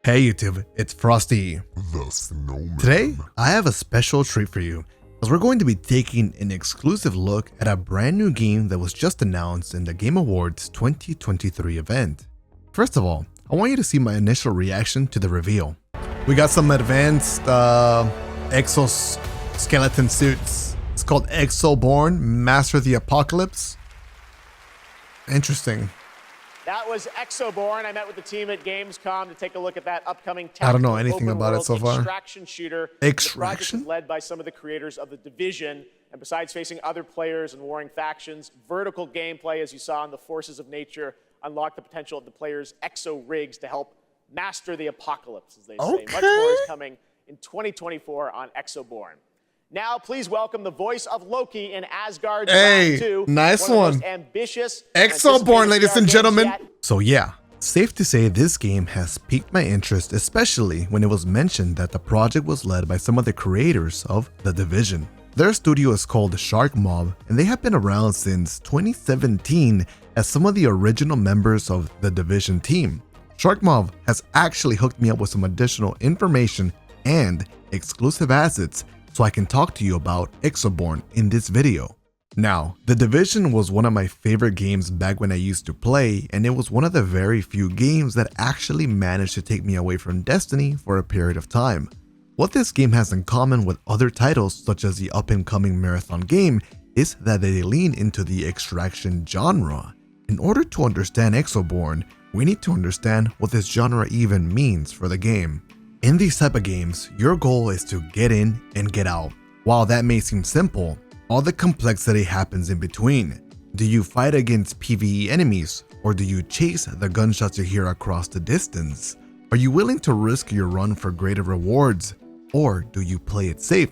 Hey YouTube, it's Frosty. The Snowman. Today, I have a special treat for you, as we're going to be taking an exclusive look at a brand new game that was just announced in the Game Awards 2023 event. First of all, I want you to see my initial reaction to the reveal. We got some advanced exoskeleton suits. It's called Exoborn, Master the Apocalypse. Interesting. That was Exoborn. I met with the team at Gamescom to take a look at that upcoming I don't know anything about it so far. Extraction shooter. Extraction? The project is led by some of the creators of The Division, and besides facing other players and warring factions, vertical gameplay, as you saw in the Forces of Nature, unlock the potential of the players' exo rigs to help master the apocalypse, as they say. Much more is coming in 2024 on Exoborn. Now, please welcome the voice of Loki in Asgard's Round 2. Nice one. one. Of the most ambitious Exoborn, ladies and gentlemen. Yet. So yeah, safe to say this game has piqued my interest, especially when it was mentioned that the project was led by some of the creators of The Division. Their studio is called Shark Mob, and they have been around since 2017 as some of the original members of The Division team. Shark Mob has actually hooked me up with some additional information and exclusive assets so I can talk to you about Exoborn in this video. Now, The Division was one of my favorite games back when I used to play, and it was one of the very few games that actually managed to take me away from Destiny for a period of time. What this game has in common with other titles such as the up-and-coming marathon game is that they lean into the extraction genre. In order to understand Exoborn, we need to understand what this genre even means for the game. In these type of games, your goal is to get in and get out. While that may seem simple, all the complexity happens in between. Do you fight against PvE enemies, or do you chase the gunshots you hear across the distance? Are you willing to risk your run for greater rewards, or do you play it safe?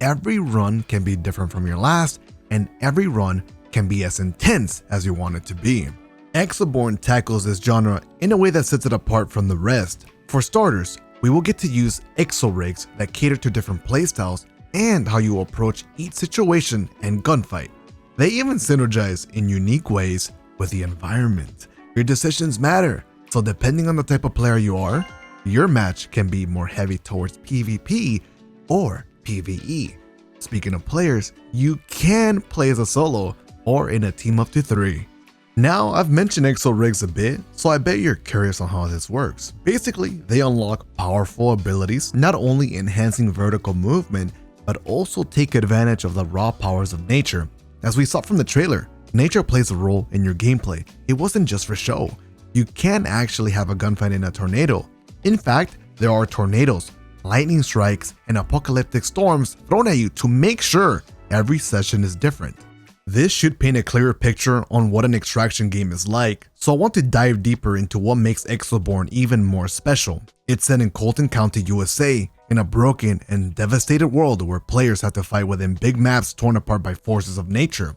Every run can be different from your last, and every run can be as intense as you want it to be. Exoborn tackles this genre in a way that sets it apart from the rest. For starters, we will get to use exo rigs that cater to different playstyles and how you approach each situation and gunfight. They even synergize in unique ways with the environment. Your decisions matter, so depending on the type of player you are, your match can be more heavy towards PvP or PvE. Speaking of players, you can play as a solo or in a team up to 3. Now, I've mentioned exo rigs a bit, so I bet you're curious on how this works. Basically, they unlock powerful abilities, not only enhancing vertical movement, but also take advantage of the raw powers of nature. As we saw from the trailer, nature plays a role in your gameplay. It wasn't just for show. You can actually have a gunfight in a tornado. In fact, there are tornadoes, lightning strikes, and apocalyptic storms thrown at you to make sure every session is different. This should paint a clearer picture on what an extraction game is like, so I want to dive deeper into what makes Exoborn even more special. It's set in Colton County, USA, in a broken and devastated world where players have to fight within big maps torn apart by forces of nature.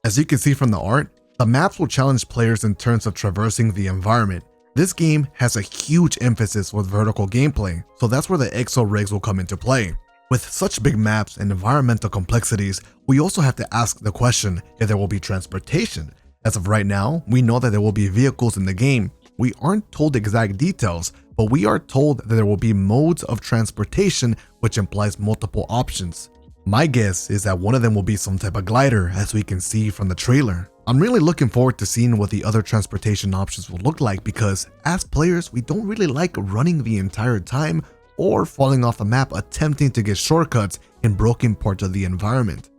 As you can see from the art, the maps will challenge players in terms of traversing the environment. This game has a huge emphasis with vertical gameplay, so that's where the exo rigs will come into play. With such big maps and environmental complexities, we also have to ask the question if there will be transportation. As of right now, we know that there will be vehicles in the game. We aren't told exact details, but we are told that there will be modes of transportation, which implies multiple options. My guess is that one of them will be some type of glider, as we can see from the trailer. I'm really looking forward to seeing what the other transportation options will look like, because as players, we don't really like running the entire time or falling off the map attempting to get shortcuts in broken parts of the environment.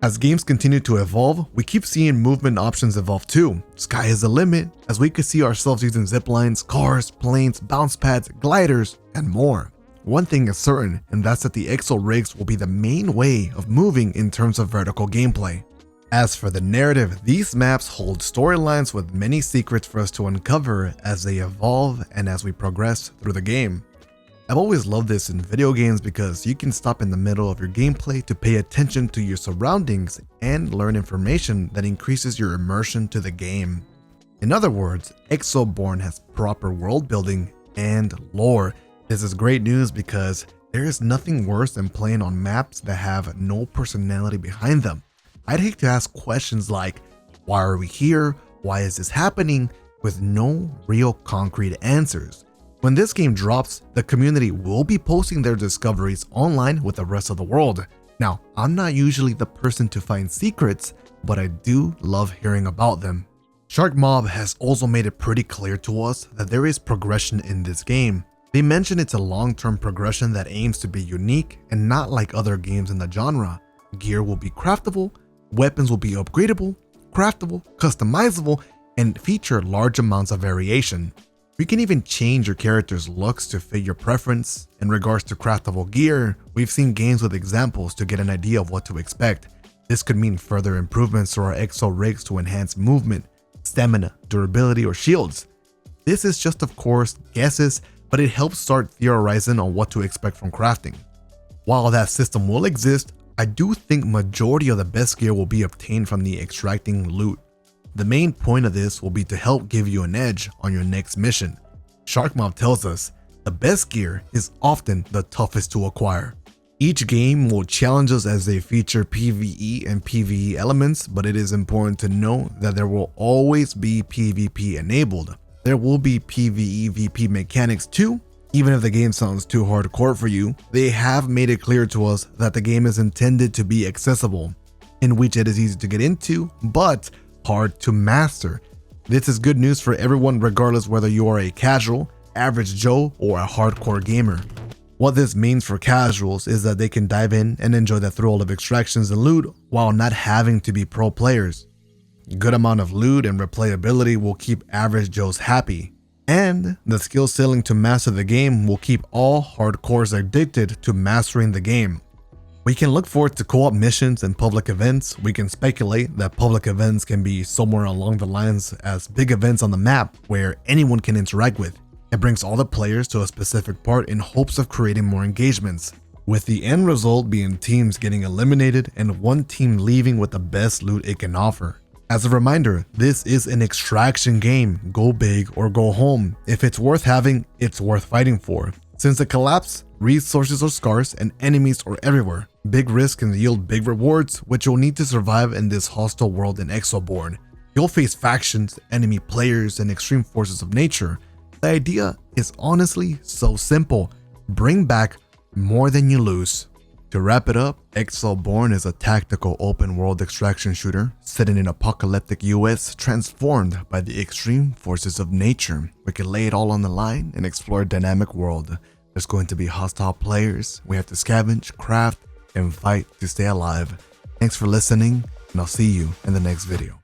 As games continue to evolve, we keep seeing movement options evolve too. Sky is the limit, as we could see ourselves using ziplines, cars, planes, bounce pads, gliders, and more. One thing is certain, and that's that the exo rigs will be the main way of moving in terms of vertical gameplay. As for the narrative, these maps hold storylines with many secrets for us to uncover as they evolve and as we progress through the game. I've always loved this in video games because you can stop in the middle of your gameplay to pay attention to your surroundings and learn information that increases your immersion to the game. In other words, Exoborn has proper world building and lore. This is great news because there is nothing worse than playing on maps that have no personality behind them. I'd hate to ask questions like, why are we here? Why is this happening? With no real concrete answers. When this game drops, the community will be posting their discoveries online with the rest of the world. Now, I'm not usually the person to find secrets, but I do love hearing about them. Shark Mob has also made it pretty clear to us that there is progression in this game. They mention it's a long-term progression that aims to be unique and not like other games in the genre. Gear will be craftable, weapons will be upgradable, craftable, customizable, and feature large amounts of variation. You can even change your character's looks to fit your preference. In regards to craftable gear, we've seen games with examples to get an idea of what to expect. This could mean further improvements to our exo rigs to enhance movement, stamina, durability, or shields. This is just, of course, guesses, but it helps start theorizing on what to expect from crafting. While that system will exist, I do think majority of the best gear will be obtained from the extracting loot. The main point of this will be to help give you an edge on your next mission. Shark Mob tells us the best gear is often the toughest to acquire. Each game will challenge us as they feature PvE and PvE elements, but it is important to know that there will always be PvP enabled. There will be PvE VP mechanics too. Even if the game sounds too hardcore for you, they have made it clear to us that the game is intended to be accessible, in which it is easy to get into, but hard to master. This is good news for everyone regardless whether you are a casual, average Joe, or a hardcore gamer. What this means for casuals is that they can dive in and enjoy the thrill of extractions and loot while not having to be pro players. A good amount of loot and replayability will keep average Joes happy, and the skill ceiling to master the game will keep all hardcores addicted to mastering the game. We can look forward to co-op missions and public events. We can speculate that public events can be somewhere along the lines as big events on the map where anyone can interact with. It brings all the players to a specific part in hopes of creating more engagements, with the end result being teams getting eliminated and one team leaving with the best loot it can offer. As a reminder, this is an extraction game. Go big or go home. If it's worth having, it's worth fighting for. Since the collapse, resources are scarce and enemies are everywhere. Big risk can yield big rewards, which you'll need to survive in this hostile world in Exoborn. You'll face factions, enemy players, and extreme forces of nature. The idea is honestly so simple. Bring back more than you lose. To wrap it up, Exoborn is a tactical open-world extraction shooter set in an apocalyptic US transformed by the extreme forces of nature. We can lay it all on the line and explore a dynamic world. There's going to be hostile players. We have to scavenge, craft, and fight to stay alive. Thanks for listening, and I'll see you in the next video.